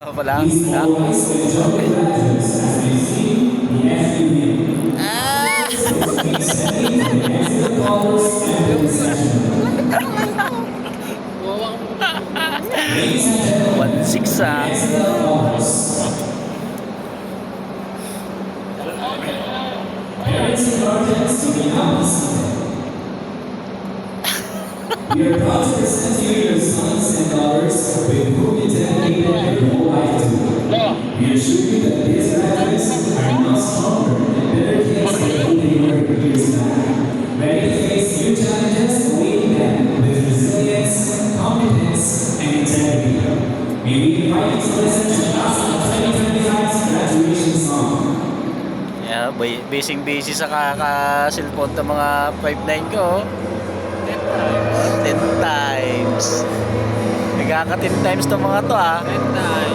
Wala? Wala? Okay. One six We are proud to present you your sons and daughters with whom you dedicated your whole life to. We assure you that these graduates are now stronger and better kids than who they were years back. Ready to face new challenges awaiting them with resilience, competence, and integrity. May we invite you to listen to Class of 2025's graduation song. Yeah, busy sa kaka-cellphone ng mga 5'9" ko. 10 times. Nagkaka 10 times to mga to 10 times.